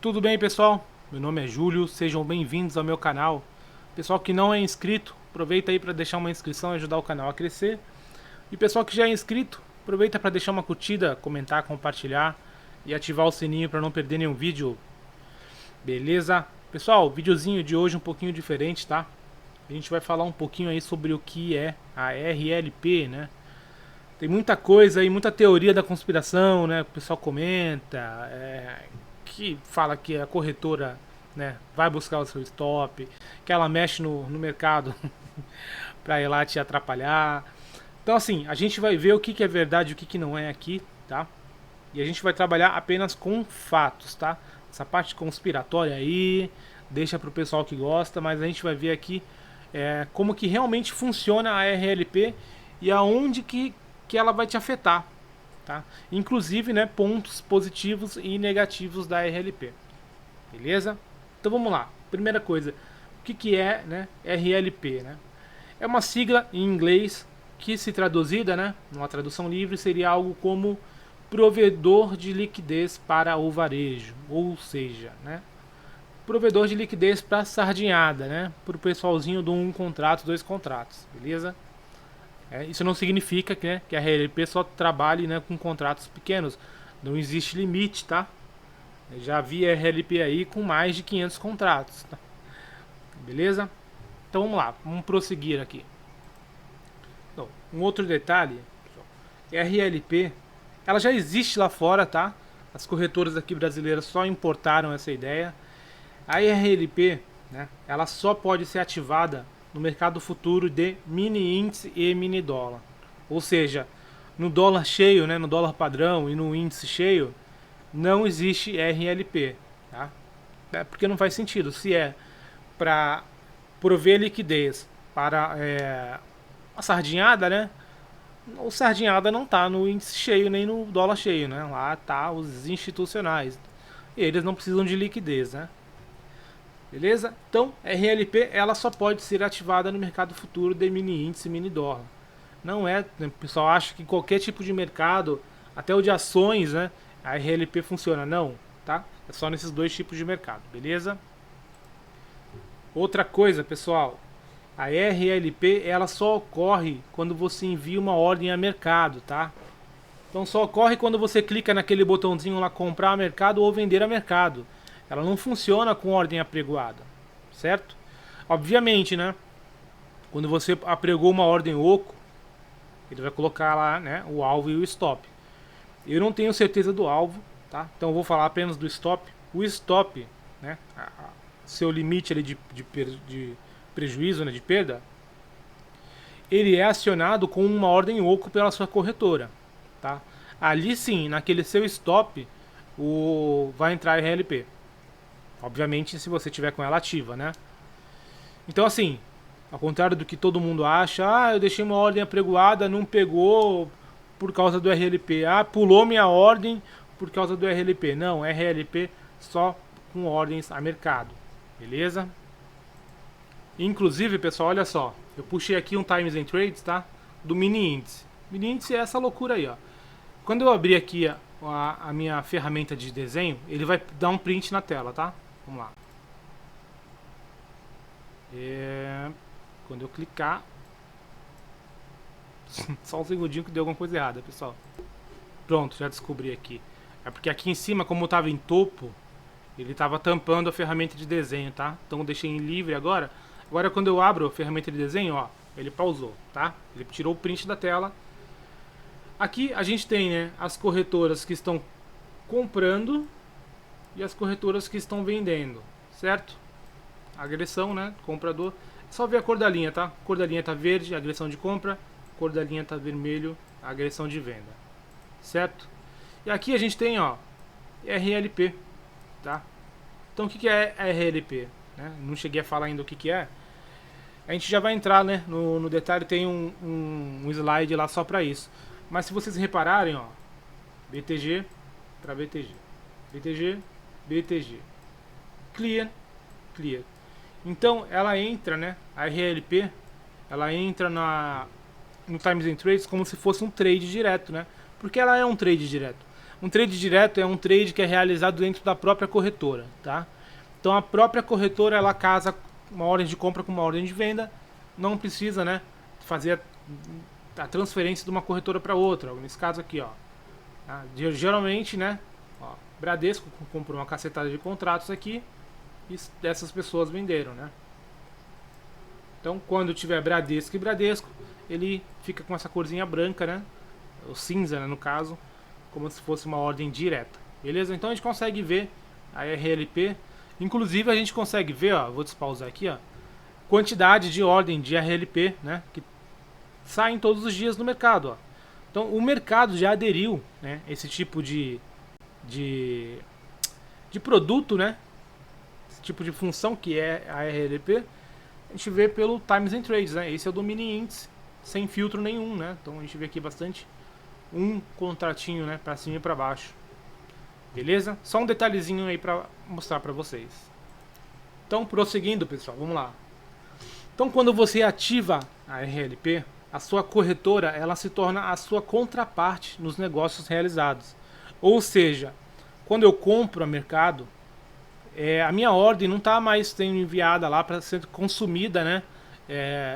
Tudo bem, pessoal? Meu nome é Júlio, sejam bem-vindos ao meu canal. Pessoal que não é inscrito, aproveita aí para deixar uma inscrição e ajudar o canal a crescer. E pessoal que já é inscrito, aproveita para deixar uma curtida, comentar, compartilhar e ativar o sininho para não perder nenhum vídeo. Beleza? Pessoal, o videozinho de hoje é um pouquinho diferente, tá? A gente vai falar um pouquinho aí sobre o que é a RLP, né? Tem muita coisa aí, muita teoria da conspiração, né? O pessoal comenta, que fala que a corretora, né, vai buscar o seu stop, que ela mexe no mercado para ir lá te atrapalhar. Então, assim, a gente vai ver o que é verdade e o que não é aqui, tá? E a gente vai trabalhar apenas com fatos, tá? Essa parte conspiratória aí, deixa pro pessoal que gosta, mas a gente vai ver aqui como que realmente funciona a RLP e aonde que ela vai te afetar, tá? Inclusive, né, pontos positivos e negativos da RLP, beleza? Então vamos lá. Primeira coisa, o que é, né, RLP, né? É uma sigla em inglês que, se traduzida, né, numa tradução livre, seria algo como provedor de liquidez para o varejo, ou seja, né, provedor de liquidez para sardinhada, né, para o pessoalzinho do um contrato, dois contratos, beleza? Isso não significa que, né, que a RLP só trabalhe, né, com contratos pequenos. Não existe limite, tá? Eu já vi RLP aí com mais de 500 contratos, tá? Beleza? Então vamos lá, vamos prosseguir aqui. Então, um outro detalhe, RLP, ela já existe lá fora, tá? As corretoras aqui brasileiras só importaram essa ideia. A RLP, né, ela só pode ser ativada no mercado futuro de mini índice e mini dólar. Ou seja, no dólar cheio, né, no dólar padrão e no índice cheio, não existe RLP. Tá? Porque não faz sentido. Se é para prover liquidez para a sardinhada, né? O sardinhada não está no índice cheio nem no dólar cheio, né? Lá tá os institucionais. E eles não precisam de liquidez, né? Beleza? Então, RLP ela só pode ser ativada no mercado futuro de mini índice e mini dólar. Não é, né, o pessoal acha que qualquer tipo de mercado, até o de ações, né, a RLP funciona. Não, tá? É só nesses dois tipos de mercado, beleza? Outra coisa, pessoal, a RLP ela só ocorre quando você envia uma ordem a mercado, tá? Então só ocorre quando você clica naquele botãozinho lá comprar a mercado ou vender a mercado. Ela não funciona com ordem apregoada, certo? Obviamente, né? Quando você apregou uma ordem oco, ele vai colocar lá, né, o alvo e o stop. Eu não tenho certeza do alvo, tá? Então eu vou falar apenas do stop. O stop, né, seu limite ali de prejuízo, né, de perda, ele é acionado com uma ordem oco pela sua corretora, tá? Ali sim, naquele seu stop, vai entrar RLP. Obviamente, se você tiver com ela ativa, né? Então, assim, ao contrário do que todo mundo acha, eu deixei uma ordem apregoada, não pegou por causa do RLP. Pulou minha ordem por causa do RLP. Não, RLP só com ordens a mercado. Beleza? Inclusive, pessoal, olha só. Eu puxei aqui um Times and Trades, tá? Do mini índice. Mini índice é essa loucura aí, ó. Quando eu abrir aqui a minha ferramenta de desenho, ele vai dar um print na tela, tá? Vamos lá. Quando eu clicar... Só um segundinho que deu alguma coisa errada, pessoal. Pronto, já descobri aqui. É porque aqui em cima, como estava em topo, ele estava tampando a ferramenta de desenho, tá? Então eu deixei em livre agora. Agora quando eu abro a ferramenta de desenho, ó, ele pausou, tá? Ele tirou o print da tela. Aqui a gente tem, né, as corretoras que estão comprando e as corretoras que estão vendendo, certo? Agressão, né, comprador. É só ver a cor da linha, tá? A cor da linha tá verde, agressão de compra. A cor da linha tá vermelho, agressão de venda, certo? E aqui a gente tem, ó, RLP, tá? Então o que é RLP? Né? Não cheguei a falar ainda o que é. A gente já vai entrar, né, no detalhe, tem um slide lá só para isso. Mas se vocês repararem, ó, BTG para BTG, BTG, BTG, Clear, Clear. Então ela entra, né, a RLP, ela entra no Times and Trades como se fosse um trade direto, né? Porque ela é um trade direto. Um trade direto é um trade que é realizado dentro da própria corretora, tá? Então a própria corretora ela casa uma ordem de compra com uma ordem de venda, não precisa, né, fazer a transferência de uma corretora para outra. Nesse caso aqui, ó, tá? Geralmente, né, ó, Bradesco comprou uma cacetada de contratos aqui e dessas pessoas venderam, né? Então quando tiver Bradesco e Bradesco, ele fica com essa corzinha branca, né, ou cinza, né, no caso, como se fosse uma ordem direta, beleza? Então a gente consegue ver a RLP, inclusive a gente consegue ver, ó, vou despausar aqui, ó, quantidade de ordem de RLP, né, que saem todos os dias no mercado, ó. Então o mercado já aderiu, né, esse tipo de, de produto, né, esse tipo de função que é a RLP, a gente vê pelo Times and Trades, né, esse é o do mini índice, sem filtro nenhum, né, então a gente vê aqui bastante um contratinho, né, para cima e para baixo. Beleza? Só um detalhezinho aí para mostrar para vocês. Então, prosseguindo, pessoal, vamos lá. Então, quando você ativa a RLP, a sua corretora, ela se torna a sua contraparte nos negócios realizados. Ou seja, quando eu compro a mercado, a minha ordem não está mais sendo enviada lá para ser consumida, né?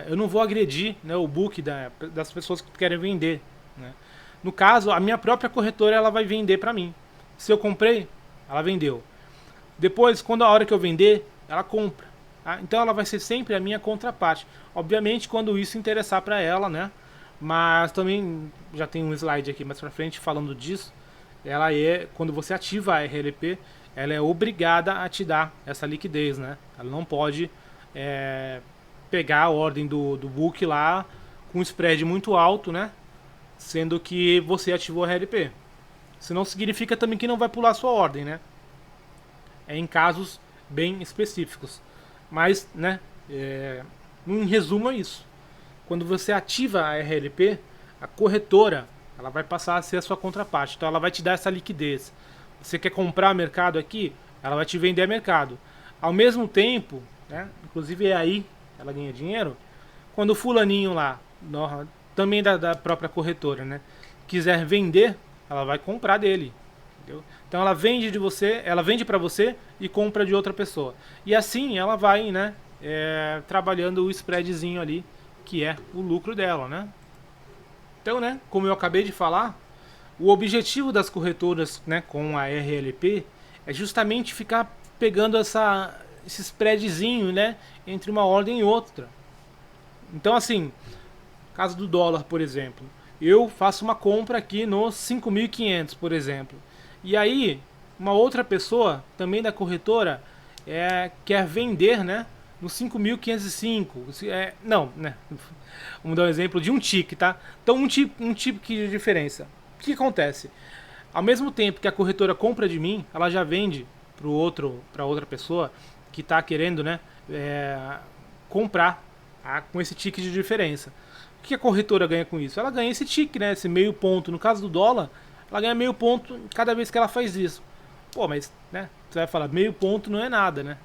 Eu não vou agredir, né, o book das pessoas que querem vender, né? No caso, a minha própria corretora ela vai vender para mim. Se eu comprei, ela vendeu. Depois, quando a hora que eu vender, ela compra. Tá? Então ela vai ser sempre a minha contraparte. Obviamente, quando isso interessar para ela, né? Mas também já tem um slide aqui mais para frente falando disso. Ela quando você ativa a RLP, ela é obrigada a te dar essa liquidez, né? Ela não pode pegar a ordem do book lá com um spread muito alto, né? Sendo que você ativou a RLP. Senão significa também que não vai pular a sua ordem, né? É em casos bem específicos. Mas, né, em resumo é isso. Quando você ativa a RLP, a corretora ela vai passar a ser a sua contraparte. Então ela vai te dar essa liquidez. Você quer comprar mercado aqui, ela vai te vender mercado. Ao mesmo tempo, né, inclusive é aí que ela ganha dinheiro, quando o fulaninho lá, também da própria corretora, né, quiser vender, ela vai comprar dele, entendeu? Então ela vende de você, ela vende para você e compra de outra pessoa. E assim ela vai, né, trabalhando o spreadzinho ali, que é o lucro dela, né? Então, né, como eu acabei de falar, o objetivo das corretoras, né, com a RLP é justamente ficar pegando esse spreadzinho, né, entre uma ordem e outra. Então, assim, caso do dólar, por exemplo, eu faço uma compra aqui no 5.500, por exemplo. E aí, uma outra pessoa, também da corretora, quer vender, né, no 5.505. Não, né? Vamos dar um exemplo de um tick, tá? Então, um tick de diferença. O que acontece? Ao mesmo tempo que a corretora compra de mim, ela já vende para outra pessoa que está querendo, né, comprar com esse tick de diferença. O que a corretora ganha com isso? Ela ganha esse tick, né, esse meio ponto. No caso do dólar, ela ganha meio ponto cada vez que ela faz isso. Pô, mas, né, você vai falar, meio ponto não é nada, né?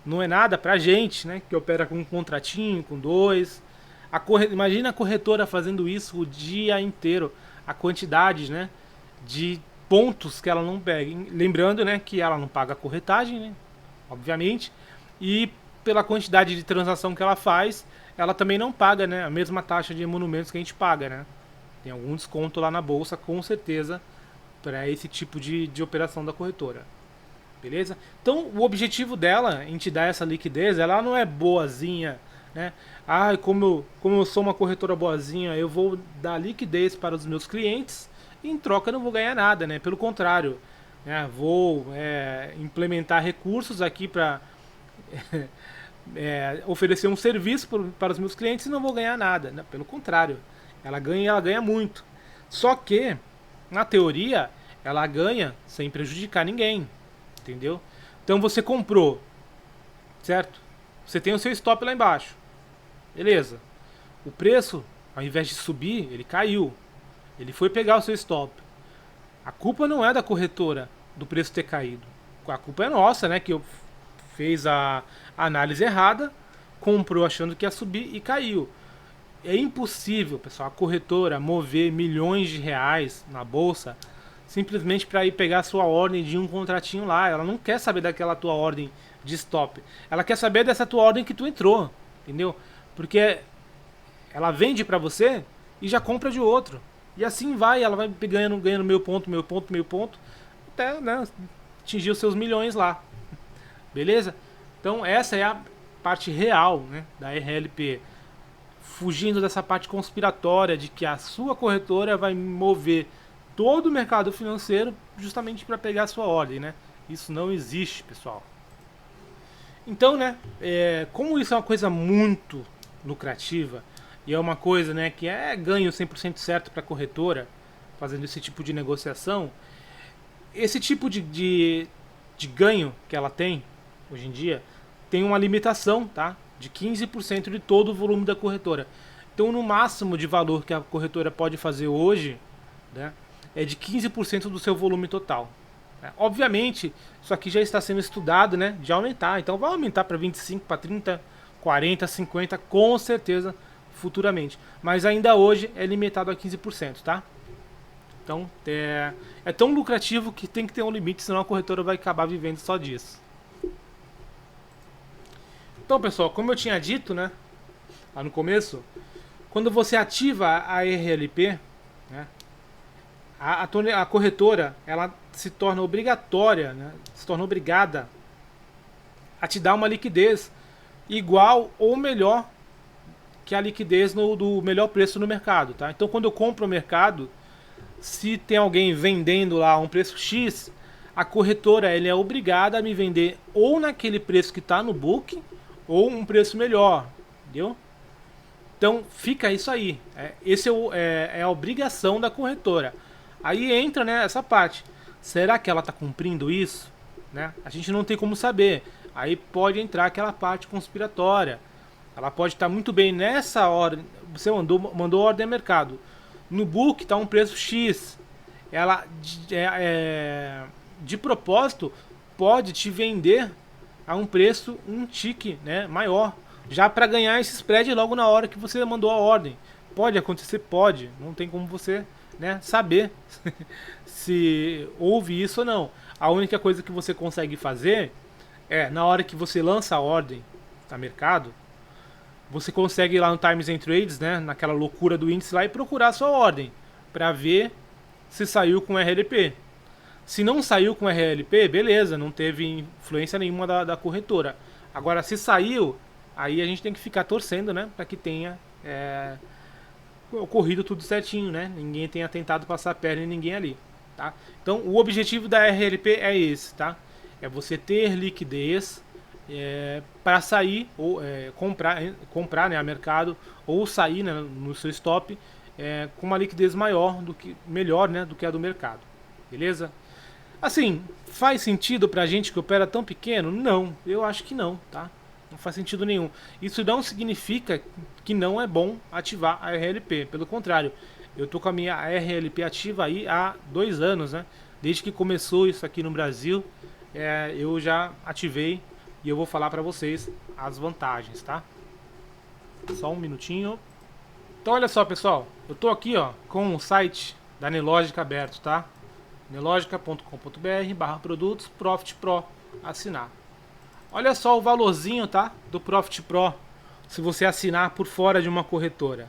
Não é nada pra gente, né, que opera com um contratinho, com dois. Imagina a corretora fazendo isso o dia inteiro. A quantidade, né, de pontos que ela não pega. Lembrando, né, que ela não paga a corretagem, né, obviamente. E pela quantidade de transação que ela faz, ela também não paga, né, a mesma taxa de emolumentos que a gente paga, né? Tem algum desconto lá na bolsa, com certeza, para esse tipo de operação da corretora. Beleza? Então, o objetivo dela em te dar essa liquidez, ela não é boazinha, né? Ah, como eu sou uma corretora boazinha, eu vou dar liquidez para os meus clientes e em troca eu não vou ganhar nada, né? Pelo contrário, né? Vou implementar recursos aqui para oferecer um serviço para os meus clientes e não vou ganhar nada, né? Pelo contrário, ela ganha muito. Só que, na teoria, ela ganha sem prejudicar ninguém, entendeu? Então você comprou, certo? Você tem o seu stop lá embaixo, beleza? O preço, ao invés de subir, ele caiu. Ele foi pegar o seu stop. A culpa não é da corretora do preço ter caído. A culpa é nossa, né? Que eu fez a análise errada, comprou achando que ia subir e caiu. É impossível, pessoal, a corretora mover milhões de reais na bolsa simplesmente para ir pegar a sua ordem de um contratinho lá. Ela não quer saber daquela tua ordem de stop. Ela quer saber dessa tua ordem que tu entrou, entendeu? Porque ela vende para você e já compra de outro. E assim vai, ela vai ganhando meio ponto, até, né, atingir os seus milhões lá. Beleza? Então essa é a parte real, né, da RLP. Fugindo dessa parte conspiratória de que a sua corretora vai mover todo o mercado financeiro justamente para pegar a sua ordem, né? Isso não existe, pessoal. Então, né, como isso é uma coisa muito lucrativa e é uma coisa, né, que é ganho 100% certo para a corretora, fazendo esse tipo de negociação, esse tipo de ganho que ela tem hoje em dia tem uma limitação, tá? De 15% de todo o volume da corretora. Então, no máximo de valor que a corretora pode fazer hoje, né, é de 15% do seu volume total. Obviamente, isso aqui já está sendo estudado, né, de aumentar. Então, vai aumentar para 25, para 30, 40, 50, com certeza, futuramente. Mas ainda hoje é limitado a 15%, tá? Então, é tão lucrativo que tem que ter um limite, senão a corretora vai acabar vivendo só disso. Então, pessoal, como eu tinha dito, né, lá no começo, quando você ativa a RLP, né, a corretora ela se torna obrigatória, né, se torna obrigada a te dar uma liquidez igual ou melhor que a liquidez do melhor preço no mercado, tá? Então, quando eu compro no mercado, se tem alguém vendendo lá a um preço X, a corretora ela é obrigada a me vender ou naquele preço que está no book ou um preço melhor, entendeu? Então fica isso aí. Esse é a obrigação da corretora. Aí entra, né, essa parte. Será que ela está cumprindo isso? Né? A gente não tem como saber. Aí pode entrar aquela parte conspiratória. Ela pode estar muito bem nessa hora. Você mandou ordem ao mercado. No book está um preço X. Ela de propósito pode te vender a um preço, um tique, né, maior, já para ganhar esse spread logo na hora que você mandou a ordem. Pode acontecer? Pode. Não tem como você, né, saber se houve isso ou não. A única coisa que você consegue fazer é, na hora que você lança a ordem no mercado, você consegue ir lá no Times and Trades, né, naquela loucura do índice lá, e procurar a sua ordem para ver se saiu com RLP. Se não saiu com RLP, beleza, não teve influência nenhuma da corretora. Agora, se saiu, aí a gente tem que ficar torcendo, né, para que tenha ocorrido tudo certinho, né? Ninguém tenha tentado passar a perna em ninguém ali, tá? Então, o objetivo da RLP é esse, tá? É você ter liquidez para sair ou comprar, né, a mercado, ou sair, né, no seu stop com uma liquidez melhor, né, do que a do mercado, beleza? Assim, faz sentido pra gente que opera tão pequeno? Não, eu acho que não, tá? Não faz sentido nenhum. Isso não significa que não é bom ativar a RLP. Pelo contrário, eu tô com a minha RLP ativa aí há 2 anos, né? Desde que começou isso aqui no Brasil, eu já ativei e eu vou falar pra vocês as vantagens, tá? Só um minutinho. Então olha só, pessoal, eu tô aqui, ó, com o site da Nelogica aberto, tá? nelogica.com.br/produtos Profit Pro, assinar. Olha só o valorzinho, tá, do Profit Pro, se você assinar por fora de uma corretora,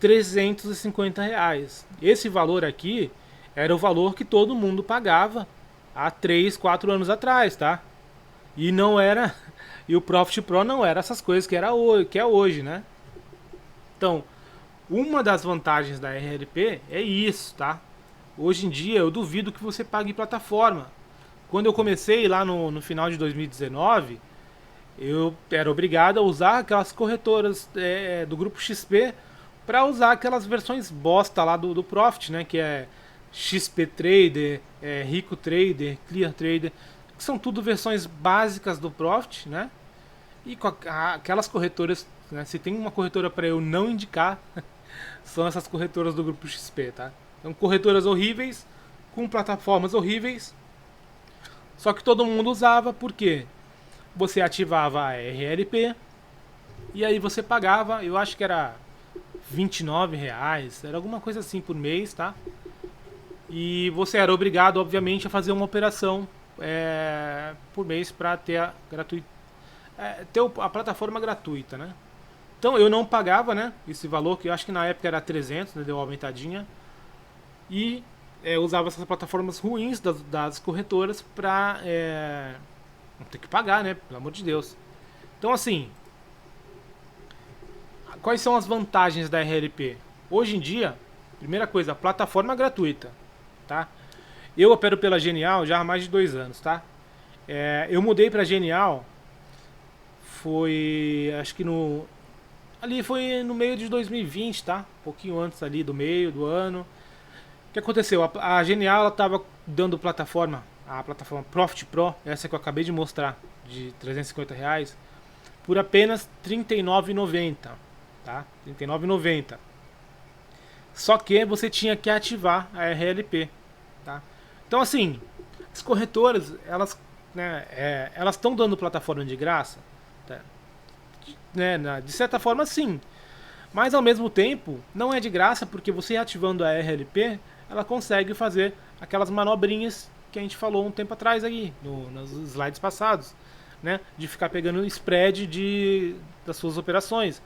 R$350. Esse valor aqui era o valor que todo mundo pagava há 3, 4 anos atrás, tá? E não era, e o Profit Pro não era essas coisas que é hoje, né? Então, uma das vantagens da RLP é isso, tá? Hoje em dia eu duvido que você pague plataforma. Quando eu comecei lá no final de 2019, eu era obrigado a usar aquelas corretoras do grupo XP para usar aquelas versões bosta lá do Profit, né? Que é XP Trader, Rico Trader, Clear Trader, que são tudo versões básicas do Profit, né? E com aquelas corretoras, né, se tem uma corretora para eu não indicar, são essas corretoras do grupo XP, tá? São corretoras horríveis, com plataformas horríveis, só que todo mundo usava porque você ativava a RLP e aí você pagava, eu acho que era R$29, era alguma coisa assim por mês, tá? E você era obrigado, obviamente, a fazer uma operação por mês para ter a plataforma gratuita, né? Então eu não pagava, né, esse valor, que eu acho que na época era 300, né, deu uma aumentadinha. E usava essas plataformas ruins das corretoras para não ter que pagar, né, pelo amor de Deus. Então assim, quais são as vantagens da RLP? Hoje em dia, primeira coisa, a plataforma gratuita, tá? Eu opero pela Genial já há mais de 2 anos, tá? Eu mudei para Genial, foi, acho que ali foi no meio de 2020, tá? Um pouquinho antes ali do meio do ano. O que aconteceu? A Genial ela tava dando a plataforma Profit Pro, essa que eu acabei de mostrar, de R$ 350, por apenas R$ 39,90, tá? R$ 39,90. Só que você tinha que ativar a RLP, tá? Então assim, as corretoras, elas estão dando plataforma de graça, tá? De certa forma sim, mas ao mesmo tempo não é de graça, porque você ativando a RLP, ela consegue fazer aquelas manobrinhas que a gente falou um tempo atrás aí, nos slides passados, né? De ficar pegando spread das suas operações.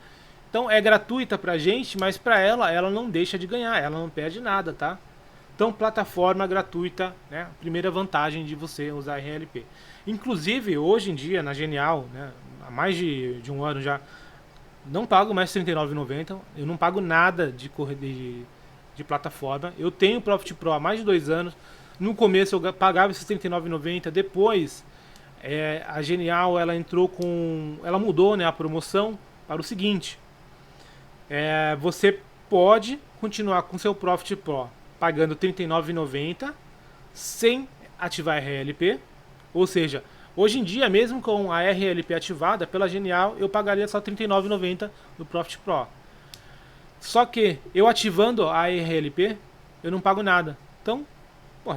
Então é gratuita pra gente, mas pra ela não deixa de ganhar, ela não perde nada, tá? Então, plataforma gratuita, né? Primeira vantagem de você usar a RLP. Inclusive, hoje em dia, na Genial, né? Há mais de um ano já, não pago mais R$ 39,90. Eu não pago nada de plataforma. Eu tenho o Profit Pro há mais de 2 anos. No começo eu pagava esses R$ 39,90. Depois, a Genial ela mudou, né, a promoção para o seguinte: você pode continuar com seu Profit Pro pagando R$ 39,90 sem ativar a RLP. Ou seja, hoje em dia, mesmo com a RLP ativada pela Genial, eu pagaria só R$ 39,90 no Profit Pro. Só que eu ativando a RLP, eu não pago nada. Então,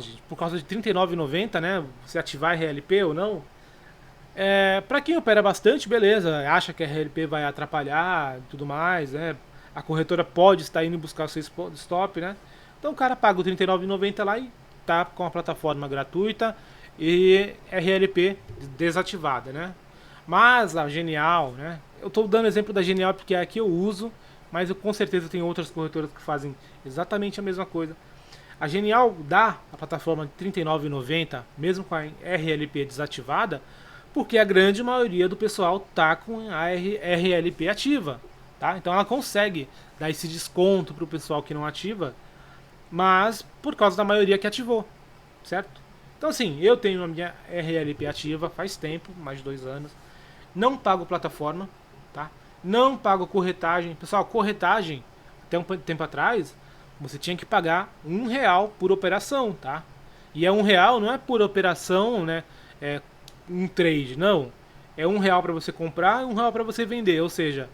gente, por causa de R$ 39,90, né, você ativar a RLP ou não, para quem opera bastante, beleza, acha que a RLP vai atrapalhar e tudo mais, né? A corretora pode estar indo buscar o seu stop, né? Então o cara paga o R$ 39,90 lá e tá com a plataforma gratuita e RLP desativada, né? Mas a Genial, né? Eu estou dando exemplo da Genial porque é a que eu uso, mas eu com certeza tenho outras corretoras que fazem exatamente a mesma coisa. A Genial dá a plataforma de R$ 39,90, mesmo com a RLP desativada, porque a grande maioria do pessoal tá com a RLP ativa, tá? Então ela consegue dar esse desconto para o pessoal que não ativa, mas por causa da maioria que ativou, certo? Então assim, eu tenho a minha RLP ativa faz tempo, mais de 2 anos, não pago plataforma, tá? Não pago corretagem. Pessoal, corretagem, até um tempo atrás, você tinha que pagar R$ 1 por operação, tá? E R$ 1 não é por operação, né? Um trade, não. É R$ 1 para você comprar e R$ 1 para você vender. Ou seja,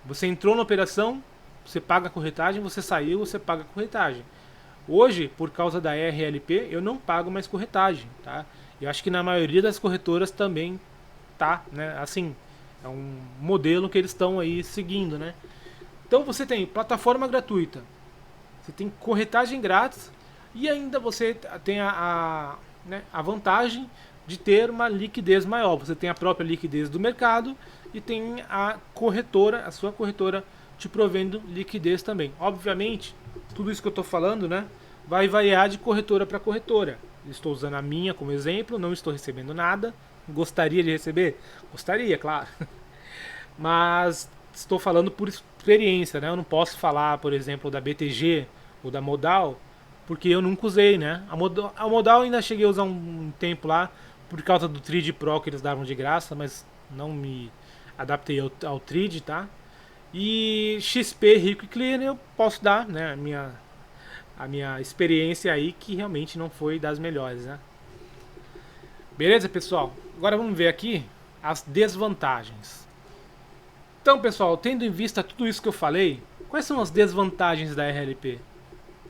você entrou na operação, você paga a corretagem, você saiu, você paga a corretagem. Hoje, por causa da RLP, eu não pago mais corretagem, tá? Eu acho que na maioria das corretoras também tá, né? Assim, é um modelo que eles estão aí seguindo, né? Então você tem plataforma gratuita, você tem corretagem grátis e ainda você tem a vantagem de ter uma liquidez maior. Você tem a própria liquidez do mercado e tem a sua corretora te provendo liquidez também. Obviamente, tudo isso que eu estou falando, né, vai variar de corretora para corretora. Estou usando a minha como exemplo, não estou recebendo nada. Gostaria de receber? Gostaria, claro. Mas estou falando por experiência, né? Eu não posso falar, por exemplo, da BTG ou da Modal, porque eu nunca usei, né? A Modal ainda cheguei a usar um tempo lá, por causa do Trade Pro que eles davam de graça, mas não me adaptei ao Trade, tá? E XP, Rico e Clear eu posso dar, né, a minha experiência aí, que realmente não foi das melhores, né? Beleza, pessoal? Agora vamos ver aqui as desvantagens. Então, pessoal, tendo em vista tudo isso que eu falei, quais são as desvantagens da RLP?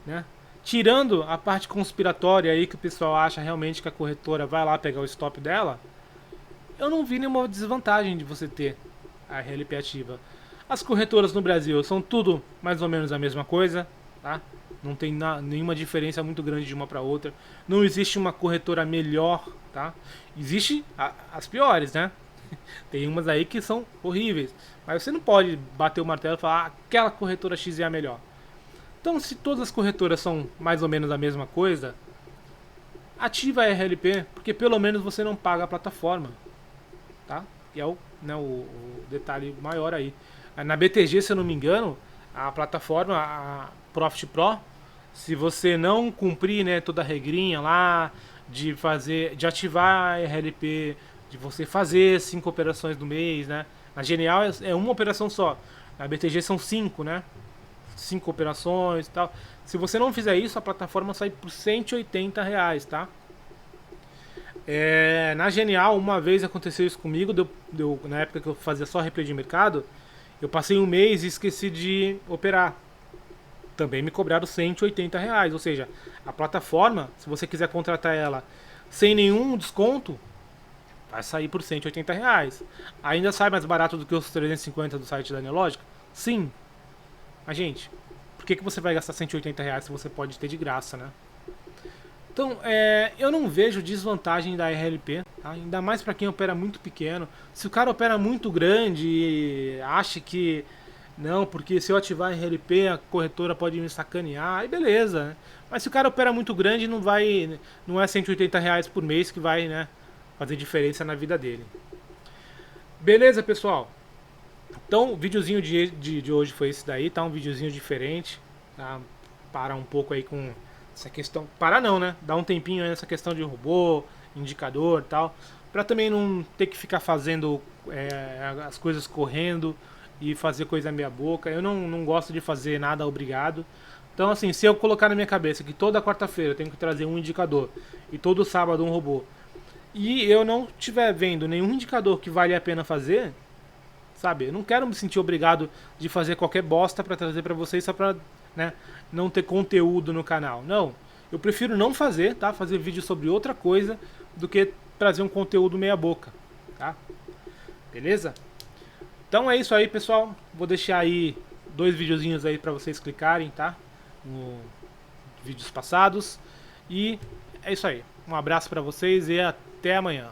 Né? Tirando a parte conspiratória aí que o pessoal acha realmente que a corretora vai lá pegar o stop dela, eu não vi nenhuma desvantagem de você ter a RLP ativa. As corretoras no Brasil são tudo mais ou menos a mesma coisa, tá? Não tem nenhuma diferença muito grande de uma para outra. Não existe uma corretora melhor, tá? Existe as piores, né? Tem umas aí que são horríveis. Mas você não pode bater o martelo e falar aquela corretora X é a melhor. Então, se todas as corretoras são mais ou menos a mesma coisa, ativa a RLP, porque pelo menos você não paga a plataforma, tá? E é o detalhe maior aí. Na BTG, se eu não me engano, a plataforma, a Profit Pro, se você não cumprir, né, toda a regrinha lá de ativar a RLP, de você fazer 5 operações no mês, né? Na Genial é uma operação só. Na BTG são 5, né? 5 operações e tal. Se você não fizer isso, a plataforma sai por R$ 180, tá? Na Genial, uma vez aconteceu isso comigo, na época que eu fazia só replay de mercado, eu passei um mês e esqueci de operar. Também me cobraram R$ 180, ou seja, a plataforma, se você quiser contratar ela sem nenhum desconto, vai sair por R$ 180. Ainda sai mais barato do que os 350 do site da Neológica? Sim. Mas, gente, por que você vai gastar R$ 180 se você pode ter de graça, né? Então, eu não vejo desvantagem da RLP, tá? Ainda mais para quem opera muito pequeno. Se o cara opera muito grande e acha que não, porque se eu ativar a RLP a corretora pode me sacanear, aí beleza, né? Mas se o cara opera muito grande, não é R$ 180 por mês que vai, né, fazer diferença na vida dele. Beleza, pessoal? Então, o videozinho de hoje foi esse daí, tá? Um videozinho diferente, tá? Parar um pouco aí com essa questão. Parar não, né? Dar um tempinho aí nessa questão de robô, indicador e tal. Pra também não ter que ficar fazendo as coisas correndo e fazer coisa meia boca. Eu não gosto de fazer nada obrigado. Então, assim, se eu colocar na minha cabeça que toda quarta-feira eu tenho que trazer um indicador e todo sábado um robô, e eu não estiver vendo nenhum indicador que vale a pena fazer, sabe? Eu não quero me sentir obrigado de fazer qualquer bosta pra trazer pra vocês só pra, né, não ter conteúdo no canal. Não, eu prefiro não fazer, tá? Fazer vídeo sobre outra coisa do que trazer um conteúdo meia boca, tá? Beleza? Então é isso aí, pessoal. Vou deixar aí 2 videozinhos aí pra vocês clicarem, tá? No vídeos passados. E é isso aí. Um abraço pra vocês e até amanhã.